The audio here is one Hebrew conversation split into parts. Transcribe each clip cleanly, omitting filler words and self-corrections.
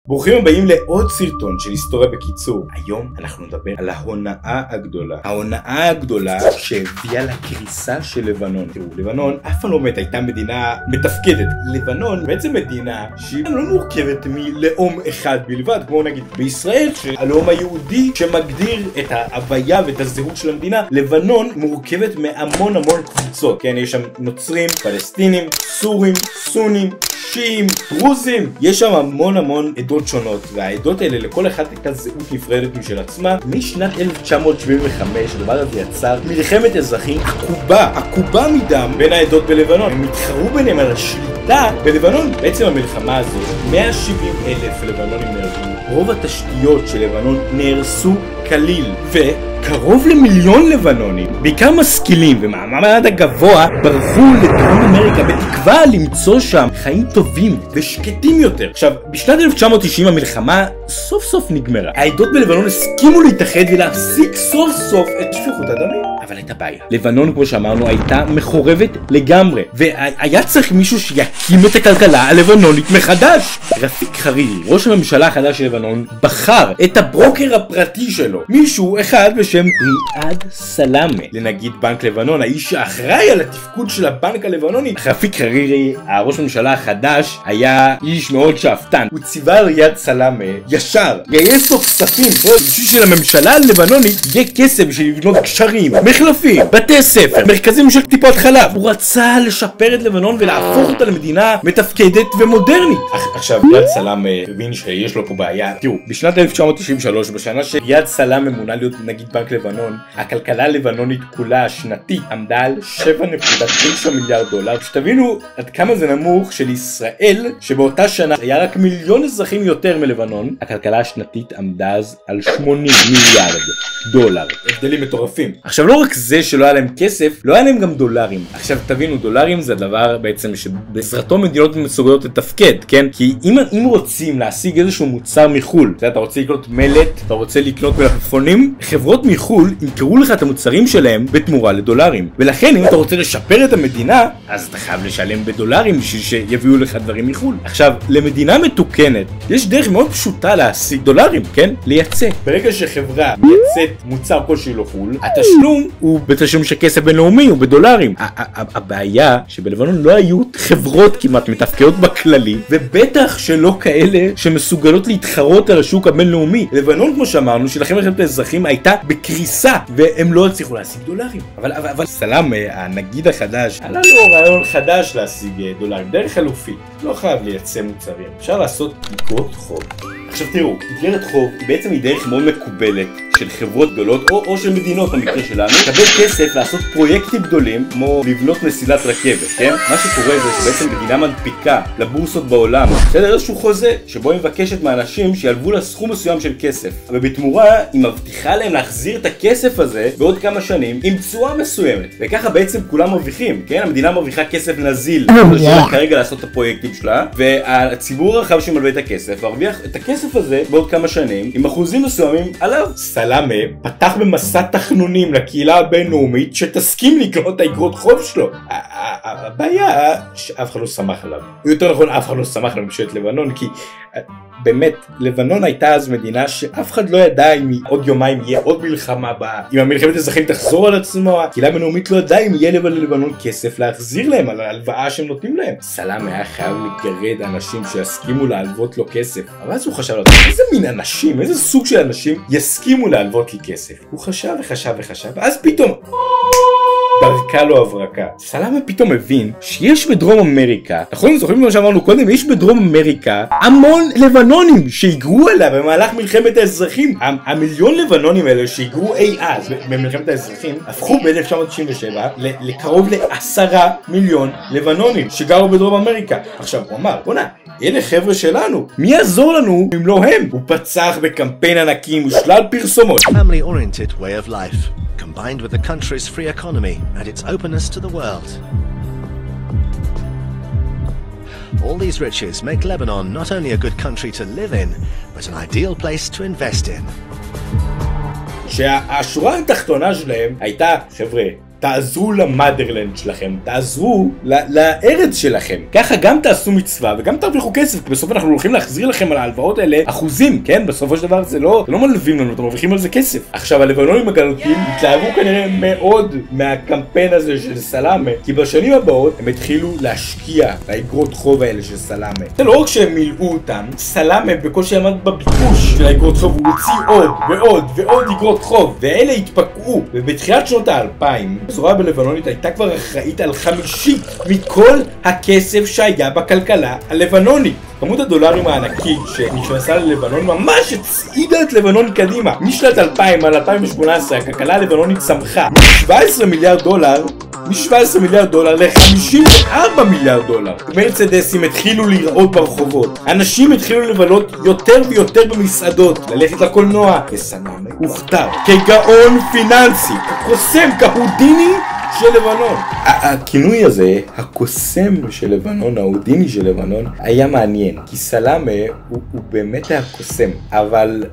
ברוכים הבאים לעוד סרטון של היסטוריה בקיצור. היום אנחנו נדבר על ההונאה הגדולה. ההונאה הגדולה שהביאה לקריסה של לבנון. תראו, לבנון אף פעם לא באמת הייתה מדינה מתפקדת. לבנון בעצם מדינה שהיא לא מורכבת מלאום אחד בלבד, כמו נגיד בישראל, שהלאום היהודי שמגדיר את ההוויה ואת הזהות של המדינה. לבנון מורכבת מהמון קבוצות. כן, יש שם נוצרים, פלסטינים, סורים, סונים, שיעים, דרוזים. יש שם המון עדות שונות, והעדות האלה לכל אחת הייתה זהות נפרדת משל עצמה. משנת 1975 הדבר הזה יצר מלחמת אזרחים עקובה מדם בין העדות בלבנון. הם התחרו ביניהם על השליטה בלבנון. בעצם המלחמה הזאת 170,000 לבנונים נהרגו, רוב התשתיות של לבנון נהרסו כליל, וקרוב למיליון לבנונים, בעיקר משכילים ומעמד הגבוה, ברחו לדרום אמריקה בתקווה למצוא שם חיים טובים ושקטים יותר. עכשיו, בשנת 1990 המלחמה סוף סוף נגמרה. העדות בלבנון הסכימו להתאחד ולהפסיק סוף סוף את שפיכות הדמים. אבל הייתה בעיה. לבנון, כמו שאמרנו, הייתה מחורבת לגמרי, והיה צריך מישהו שיקים את הכלכלה הלבנונית מחדש. רפיק חרירי, ראש הממשלה החדש של לבנון, בחר את הברוקר הפרטי שלו, מישהו אחד בשם ריאד סלאמה, לנגיד בנק לבנון, האיש האחראי על התפקוד של הבנק הלבנוני. רפיק חרירי, ראש הממשלה החדש, היה איש מאוד שאפתן. הוא ציווה על ריאד סלאמה ישר גייס לו כספים בשביל שלממשלה הלבנונית יהיה כסף בשביל לבנות גשרים, מחלפים, בתי ספר, מרכזים של טיפות חלב. הוא רצה לשפר את לבנון ולהפוך אותה למדינה מתפקדת ומודרנית. עכשיו, ריאד סלאמה הבין שיש לו פה בעיה. תראו, בשנת 1993, בשנה שריאד סלאמה מונה להיות נגיד בנק לבנון, הכלכלה הלבנונית כולה השנתית עמדה על 7.9 מיליארד דולר. שתבינו עד כמה זה נמוך של ישראל, שבאותה שנה היה רק מיליון אזרחים יותר מלבנון, הכלכלה השנתית עמדה אז על 80 מיליארד דולר. הבדלים מטורפים. עכשיו, לא רק זה שלא היה להם כסף, לא היה להם גם דולרים. עכשיו תבינו, דולרים זה הדבר בעצם שבעזרתו מדינות מסוגלות לתפקד, כן? כי אם רוצים להשיג איזשהו מוצר מחול, אתה רוצה לקנות מלט, אתה רוצה לקנות מלפפונים, חברות מחול ימכרו לך את המוצרים שלהם בתמורה לדולרים. ולכן אם אתה רוצה לשפר את המדינה, אז אתה חייב לשלם בדולרים בשביל שיביאו לך דברים מחול. עכשיו, למדינה מתוקנת יש דרך מאוד פשוטה להשיג דולרים, כן? לייצא. ברגע שחברה מייצאת מוצר כלשהו לחול, התשלום הוא בתשלום של כסף בינלאומי, הוא בדולרים. הבעיה שבלבנון לא היו חברות כמעט מתפקדות בכללי, ובטח שלא כאלה שמסוגלות להתחרות על השוק הבינלאומי. לבנון, כמו שאמרנו, שלכם מלחמת האזרחים הייתה בקריסה, והם לא הצליחו להשיג דולרים. אבל סלאמה, הנגיד החדש, עלה לו רעיון חדש להשיג דולרים, דרך חלופית. לא חייב לייצא מוצרים, אפשר לעשות איגרות חוב. עכשיו תראו, איגרת חוב היא בעצם דרך מאוד מקובלת של חברות גדולות או של מדינות במקרה שלנו, לקבל כסף לעשות פרויקטים גדולים כמו לבנות מסילת רכבת, כן? מה שקורה זה שבעצם מדינה מנפיקה לבורסות בעולם בסדר איזשהו חוזה שבו היא מבקשת מאנשים שילוו לה סכום מסוים של כסף, ובתמורה היא מבטיחה להם להחזיר את הכסף הזה בעוד כמה שנים עם תשואה מסוימת, וככה בעצם כולם מרוויחים, כן? המדינה מרוויחה כסף נזיל כרגע לעשות את הפרויקטים שלה, והציבור הרחב שמלווה את הכסף מרוויח את הכסף הזה בעוד כמה שנים עם אחוזים מסוימים עליו. סלאמה פתח במסע תחנונים לקהילה הבינלאומית שתסכים לקנות את האיגרות חוב שלו. הבעיה שאף אחד לא שמח עליו, יותר נכון אף אחד לא שמח לממשלת לבנון, כי באמת לבנון הייתה אז מדינה שאף אחד לא ידע אם עוד יומיים יהיה עוד מלחמה בה, אם המלחמת אזרחים תחזור על עצמו. הקהילה הבינלאומית לא ידעה אם יהיה ללבנון כסף להחזיר להם על ההלוואה שהם נותנים להם. סלאמה היה חייב לגרד אנשים שיסכימו להלוות לו כסף, אבל אז הוא חשב איזה מין אנשים, איזה סוג של אנשים יסכימו להלוות לי כסף. הוא חשב ואז פתאום ברקה לו הברקה. סלאמה פתאום הבין שיש בדרום אמריקה, נכון? זוכרים מה שאמרנו קודם? יש בדרום אמריקה המון לבנונים שהיגרו אליה במהלך מלחמת האזרחים. המיליון לבנונים האלה שהיגרו אי אז במלחמת האזרחים הפכו ב-1997 לקרוב ל10 מיליון לבנונים שגרו בדרום אמריקה. עכשיו הוא אמר, בונה, אלה חבר'ה שלנו, מי יעזור לנו אם לא הם? הוא פצח בקמפיין ענקים ושלל פרסומות. Family-oriented way of life, combined with the country's free economy and its openness to the world. All these riches make Lebanon not only a good country to live in, but an ideal place to invest in. שהשורה התחתונה שלהם הייתה, חבר'ה, תעזרו למאדרלנד שלכם, תעזרו לארץ שלכם. ככה גם תעשו מצווה וגם תרוויחו כסף, כי בסוף אנחנו הולכים להחזיר לכם על ההלוואות האלה אחוזים, כן? בסופו של דבר זה לא מלווים לנו, אתם מרוויחים על זה כסף. עכשיו הלבנונים הגלותיים התלהבו כנראה מאוד מהקמפיין הזה של סלאמה, כי בשנים הבאות הם התחילו להשקיע באגרות חוב האלה של סלאמה. זה לא רק שהם מילאו אותם, סלאמה בקושי עמד בביקוש של האגרות חוב, הוא הוציא עוד ועוד ועוד אגרות חוב, ואלה התפקעו. ובתחילת שנות ה-2000 הזרוע הלבנונית הייתה כבר אחראית על 50% מכל הכסף שהיה בכלכלה הלבנונית. כמות הדולרים הענקית שנכנסה ללבנון ממש הצעידה את לבנון קדימה. משנת 2000 עד 2018 הכלכלה הלבנונית צמחה מ-17 מיליארד דולר ל-54 מיליארד דולר. מרצדסים התחילו להיראות ברחובות, אנשים התחילו לבלות יותר ויותר במסעדות, ללכת לקולנוע, וסלאמה הוכתר כגאון פיננסי, כקוסם, כהודיני של לבנון. הכינוי הזה, הקוסם של לבנון, ההודיני של לבנון, היה מעניין, כי סלאמה הוא באמת היה קוסם, אבל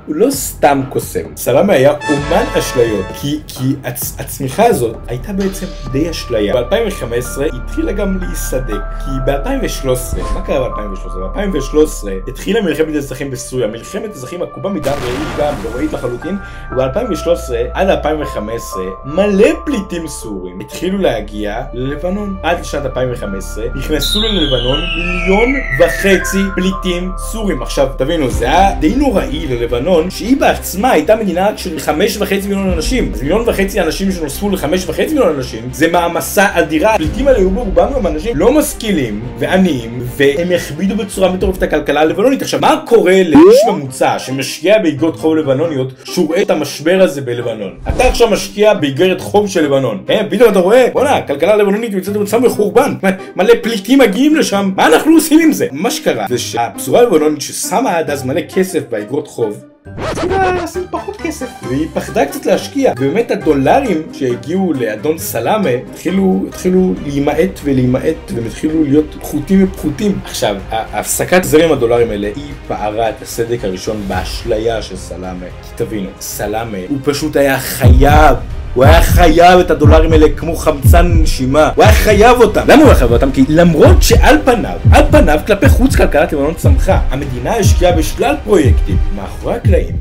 הוא לא סתם קוסם. סלאמה היה אומן אשליות, כי הצמיחה הזאת הייתה בעצם די אשליה. ב-2015 התחילה גם להיסדק, כי ב-2013, מה קרה ב-2013? ב-2013 התחילה מלחמת אזרחים בסוריה, מלחמת אזרחים עקובה מדם נוראית לחלוטין, וב-2013 עד 2015 מלא פליטים סורים התחילו להגיע ללבנון. עד לשנת 2015 נכנסו ללבנון 1.5 מיליון פליטים סורים. עכשיו תבינו, זה היה די נוראי ללבנון, שהיא בעצמה הייתה מדינה של 5.5 מיליון אנשים. אז 1.5 מיליון אנשים שנוספו ל5.5 מיליון אנשים, זה מעמסה אדירה. הפליטים האלה היו ברובם גם אנשים לא משכילים ועניים, והם יכבידו בצורה מטורפת את הכלכלה הלבנונית. עכשיו, מה קורה לאיש ממוצע שמשקיע באגרות חוב לבנוניות שהוא רואה את המשבר הזה בלבנון? אתה עכשיו משקיע באגרת חוב של לבנון, פתאום אתה רואה, בוא'נה, הכלכלה הלבנונית יוצאת במצב מחורבן, מלא פליטים מגיעים לשם, מה אנחנו עושים עם זה? מה שקרה זה שהבשורה הלבנונית ששמה עד אז מלא כסף באגרות חוב התחילה לשים פחות כסף, והיא פחדה קצת להשקיע, ובאמת הדולרים שהגיעו לאדון סלאמה התחילו להימעט ולהימעט, והם התחילו להיות פחותים ופחותים. עכשיו, הפסקת זרם הדולרים האלה היא פערה את הסדק הראשון באשליה של סלאמה. כי תבינו, סלאמה הוא פשוט היה חייב, הוא היה חייב את הדולרים האלה כמו חמצן נשימה, הוא היה חייב אותם. למה הוא היה חייב אותם? כי למרות שעל פניו כלפי חוץ כלכלת לבנון צמחה, המדינה השקיעה בשלל פרויקטים מאחורי הקלעים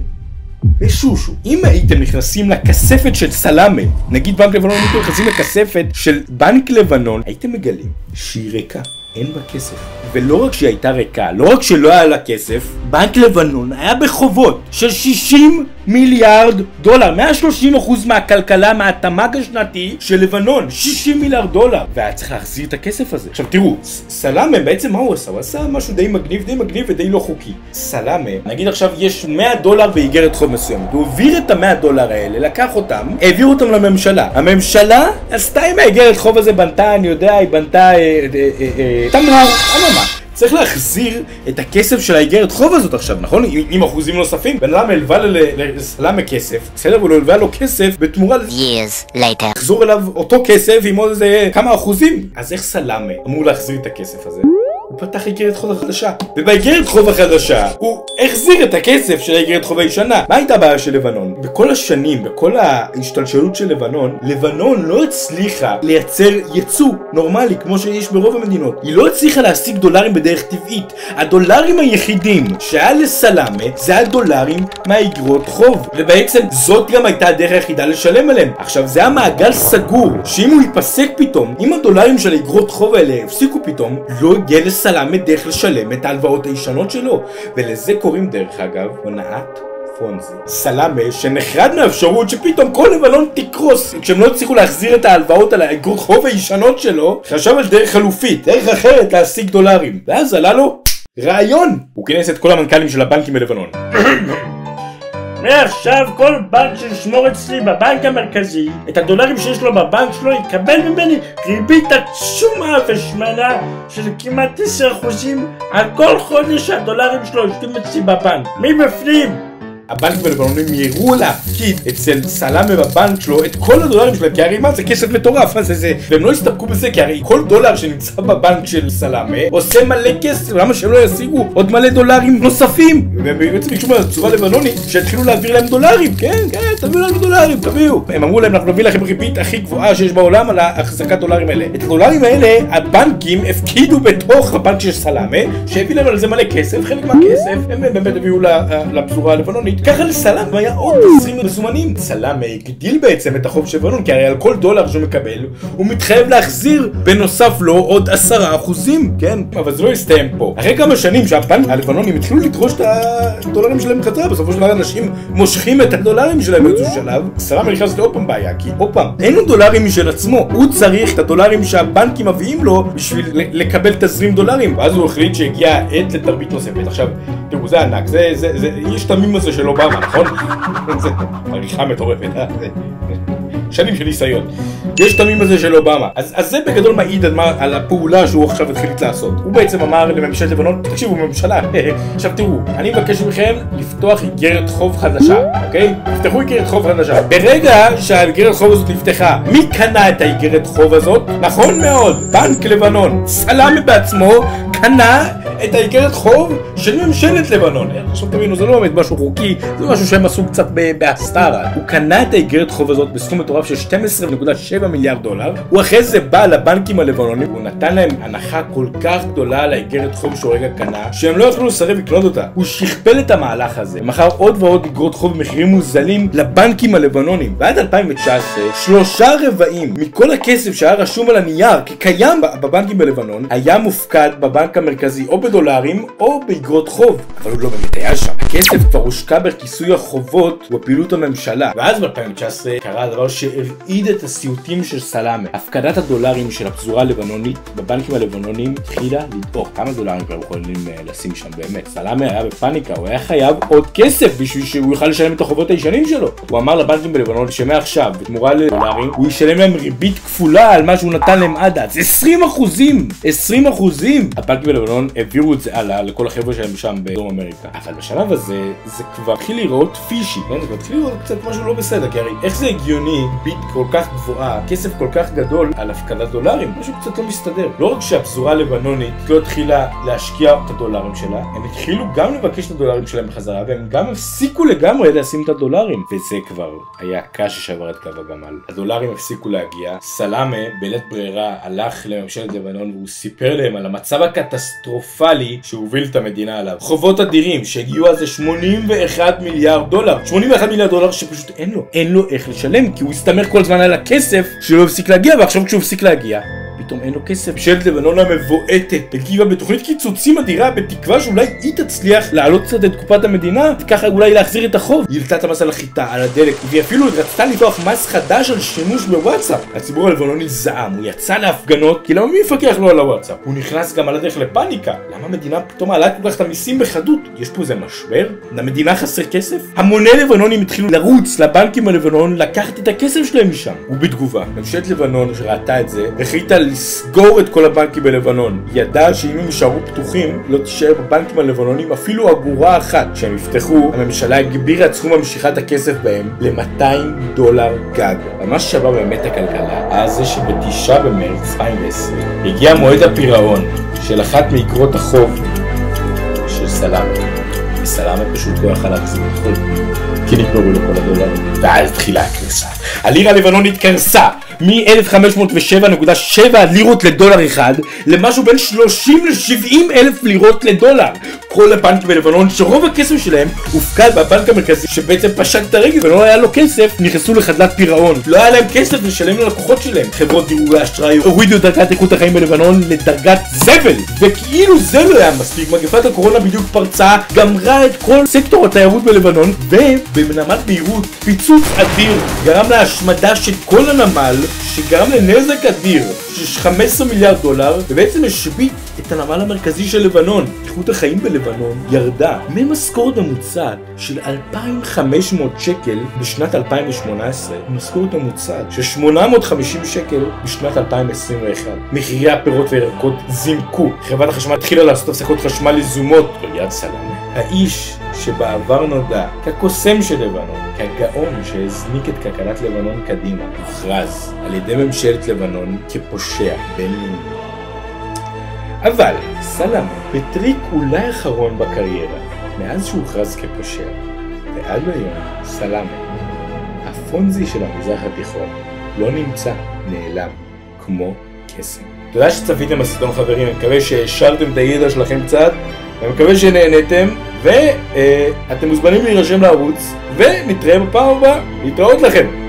בשושו. אם הייתם נכנסים לכספת של סלאמה, נגיד בנק לבנון, הייתם נכנסים לכספת של בנק לבנון, הייתם מגלים שהיא ריקה, אין בה כסף. ולא רק שהיא הייתה ריקה, לא רק שלא היה לה כסף, בנק לבנון היה בחובות של 60 מיליארד דולר, 130% מהכלכלה, מהתמ"ג השנתי של לבנון, 60 מיליארד דולר, והיה צריך להחזיר את הכסף הזה. עכשיו תראו, סלאמה בעצם מה הוא עשה? הוא עשה משהו די מגניב ודי לא חוקי. סלאמה, נגיד עכשיו יש 100 דולר באיגרת חוב מסוימת, הוא העביר את ה100 דולר האלה, לקח אותם, העביר אותם לממשלה. הממשלה עשתה עם האיגרת חוב הזה, בנתה, אני יודע, היא בנתה תמרור, מה? צריך להחזיר את הכסף של האיגרת חוב הזאת עכשיו, נכון? עם אחוזים נוספים. בן אדם הלווה לסלאמה כסף, בסדר? ולא הלווה לו כסף בתמורה years later. לחזור אליו אותו כסף עם עוד איזה כמה אחוזים. אז איך סלאמה אמור להחזיר את הכסף הזה? הוא פתח איגרת חוב חדשה, ובאיגרת חוב החדשה הוא החזיר את הכסף של האיגרת חוב הישנה. מה הייתה הבעיה של לבנון? בכל השנים, בכל ההשתלשלות של לבנון לא הצליחה לייצר ייצוא נורמלי כמו שיש ברוב המדינות. היא לא הצליחה להשיג דולרים בדרך טבעית. הדולרים היחידים שהיה לסלאמה זה הדולרים מהאיגרות חוב, ובעצם זאת גם הייתה הדרך היחידה לשלם עליהם. עכשיו זה היה מעגל סגור, שאם הוא ייפסק פתאום, אם הדולרים של האיגרות חוב האלה הפסיקו פתאום, לא הגיע סלאמה דרך לשלם את ההלוואות הישנות שלו, ולזה קוראים דרך אגב הונאת פונזי. סלאמה שנחרד מהאפשרות שפתאום כל לבנון תקרוס כשהם לא הצליחו להחזיר את ההלוואות על האגרות חוב הישנות שלו, חשב על דרך חלופית, דרך אחרת להשיג דולרים, ואז עלה לו רעיון. הוא כינס את כל המנכ"לים של הבנקים בלבנון. מעכשיו כל בנק שישמור אצלי בבנק המרכזי את הדולרים שיש לו בבנק שלו יקבל ממני ריבית עצומה ושמנה של כמעט 10% על כל חודש שהדולרים שלו יושבים אצלי בבנק. מי בפנים? הבנקים בלבנונים יראו להפקיד אצל סלאמה בבנק שלו את כל הדולרים שלהם, כי הרי מה זה כסף מטורף, והם לא הסתפקו בזה, כי הרי כל דולר שנמצא בבנק של סלאמה עושה מלא כסף, למה שהם לא ישיגו עוד מלא דולרים נוספים? והם בעצם ביקשו מהצבא הלבנוני שהתחילו להעביר להם דולרים, כן, תביאו לנו דולרים, תביאו. הם אמרו להם, אנחנו נביא לכם ריבית הכי גבוהה שיש בעולם על החזקת דולרים האלה. את הדולרים האלה הבנקים הפקידו בתוך הבנק של סלאמה, שהביא להם על זה מלא כסף, חלק מהכסף הם באמת הביאו לפזורה הלבנונית. ככה לסלאמה היה עוד 20 מזומנים. סלאמה הגדיל בעצם את החוב של לבנון, כי הרי על כל דולר שהוא מקבל הוא מתחייב להחזיר בנוסף לו עוד 10%, כן? אבל זה לא יסתיים פה. אחרי כמה שנים שהבנקים הלבנונים התחילו לדרוש את הדולרים שלהם חזרה, בסופו של דבר אנשים מושכים את הדולרים שלהם באיזשהו שלב. סלאמה נכנס לעוד פעם בעיה, כי עוד פעם, אין לו דולרים משל עצמו, הוא צריך את הדולרים שהבנקים מביאים לו בשביל לקבל תזרים דולרים, ואז הוא החליט שהגיעה העת לתרבית נוספת. עכשיו, תראו, זה ענק, יש את המים הזה של אובמה, נכון? זה עריכה מטורפת, שנים של ניסיון. יש את המים הזה של אובמה. אז זה בגדול מעיד על הפעולה שהוא עכשיו התחיל לעשות. הוא בעצם אמר לממשלת לבנון, תקשיבו ממשלה, עכשיו תראו, אני מבקש מכם לפתוח איגרת חוב חדשה, אוקיי? תפתחו איגרת חוב חדשה. ברגע שהאיגרת חוב הזאת נפתחה, מי קנה את האיגרת חוב הזאת? נכון מאוד, בנק לבנון. סלאמה בעצמו קנה את האיגרת חוב של ממשלת לבנון. עכשיו תבינו, זה לא באמת משהו חוקי, זה משהו שהם עשו קצת בהסתרה. הוא קנה את האיגרת חוב הזאת בסכום מטורף של 12.7 מיליארד דולר. הוא אחרי זה בא לבנקים הלבנונים, הוא נתן להם הנחה כל כך גדולה על האיגרת חוב שהוא רגע קנה, שהם לא יכלו לסרב לקנות אותה. הוא שכפל את המהלך הזה, מכר עוד ועוד איגרות חוב במחירים מוזלים לבנקים הלבנונים. ועד 2019, 3/4 מכל הכסף שהיה רשום על הנייר כקיים בבנקים בלבנון, היה מופקד בבנק המרכזי או בדולרים או באיגרות חוב. אבל הוא לא באמת היה שם. הכסף כבר הושקע בכיסוי החובות ובפעילות הממשלה. ואז ב-2019 קרה הדבר שהרעיד את הסיוטים של סלאמה. הפקדת הדולרים של הפזורה הלבנונית בבנקים הלבנונים התחילה לדעוך. כמה דולרים כבר יכולים לשים שם באמת? סלאמה היה בפאניקה, הוא היה חייב עוד כסף בשביל שהוא יוכל לשלם את החובות הישנים שלו. הוא אמר לבנקים בלבנון שמעכשיו בתמורה לדולרים הוא ישלם להם ריבית כפולה על מה שהוא נתן להם עד אז. 20%! הבנקים בלבנון העבירו את זה הלאה לכל החבר'ה שלהם שם בדרום אמריקה. אבל בשלב הזה זה כבר התחיל לראות פישי, כן? זה כבר התחיל לראות קצת משהו לא בסדר, כי הרי איך זה הגיוני ביט כל כך גבוהה, כסף כל כך גדול על הפקדת דולרים? משהו קצת לא מסתדר. לא רק שהפזורה הלבנונית לא התחילה להשקיע את הדולרים שלה, הם התחילו גם לבקש את הדולרים שלהם בחזרה, והם גם הפסיקו לגמרי לשים את הדולרים. וזה כבר היה קש ששבר את קו הגמל. הדולרים הפסיקו להגיע. סלאמה בלית ברירה הלך לממשלת לבנון והוא סיפר להם על המצב הקטסטרופלי שהוביל את המדינה עליו. חובות אדירים שהגיעו אז 81 מיליארד דולר. 81 מיליארד דולר שפשוט אין לו איך לשלם, כי הוא הסתמך כל הזמן על הכסף שלא הפסיק להגיע, ועכשיו כשהוא הפסיק להגיע פתאום אין לו כסף. ממשלת לבנון המבועטת הגיבה בתוכנית קיצוצים אדירה בתקווה שאולי היא תצליח להעלות קצת את קופת המדינה וככה אולי להחזיר את החוב. היא העלתה את המס על החיטה, על הדלק, והיא אפילו רצתה לפתוח מס חדש על שימוש בוואטסאפ. הציבור הלבנוני זעם, הוא יצא להפגנות, כי למה מי יפקח לו על הוואטסאפ? הוא נכנס גם על הדרך לפאניקה. למה המדינה פתאום עלה כל כך את המיסים בחדות? יש פה איזה משבר? למדינה חסר כסף? המוני לבנונים התחילו לרוץ לבנקים בלבנון לקחת את הכסף שלהם משם. ובתגובה, ממשלת לבנון שראתה את זה, החליטה לסגור את כל הבנקים בלבנון. היא ידעה שאם הם יישארו פתוחים, לא תישאר בבנקים הלבנונים אפילו אגורה אחת. כשהם יפתחו, הממשלה הגבירה את סכום המשיכת הכסף בהם ל$200 גג. ומה ששווה באמת הכלכלה, היה זה ב9 במרץ 2020 הגיע מועד הפירעון של אחת מאיגרות החוב של סלאמה. וסלאמה פשוט לא יכל להחזיר את החוב, כי נגמרו לו כל הדולרים. ואז התחילה הקריסה. הלירה הלבנונית קרסה מ-1,507.7 לירות לדולר אחד למשהו בין 30 ל-70 אלף לירות לדולר. כל הבנקים בלבנון שרוב הכסף שלהם הופקד בבנק המרכזי שבעצם פשט את הרגל ולא היה לו כסף, נכנסו לחדלת פירעון. לא היה להם כסף לשלם ללקוחות שלהם. חברות דירוג האשראי הורידו את דרגת איכות החיים בלבנון לדרגת זבל, וכאילו זה לא היה מספיק, מגפת הקורונה בדיוק פרצה, גמרה את כל סקטור התיירות בלבנון, ובנמל ביירות פיצוץ אדיר גרם להשמדה של כל הנמל, שגרם לנזק אדיר של 15 מיליארד דולר, ובעצם השבית את הנמל המרכזי של לבנון. איכות החיים בלבנון ירדה ממשכורת ממוצעת של 2,500 שקל בשנת 2018 למשכורת ממוצעת של 850 שקל בשנת 2021. מחירי הפירות והירקות זינקו. חברת החשמל התחילה לעשות הפסקות חשמל יזומות ליד סלאמה. האיש שבעבר נודע כקוסם של לבנון, כגאון שהזניק את כלכלת לבנון קדימה, הוכרז על ידי ממשלת לבנון כפושע בינלאומי. אבל סלאמה, בטריק אולי אחרון בקריירה, מאז שהוכרז כפושע, ועד היום סלאמה, הפונזי של המזרח התיכון, לא נמצא, נעלם, כמו קסם. תודה שצפיתם בסרטון חברים, אני מקווה שהשארתם את הידע שלכם קצת, אני מקווה שנהנתם, ואתם מוזמנים להירשם לערוץ, ונתראה בפעם הבאה, להתראות לכם!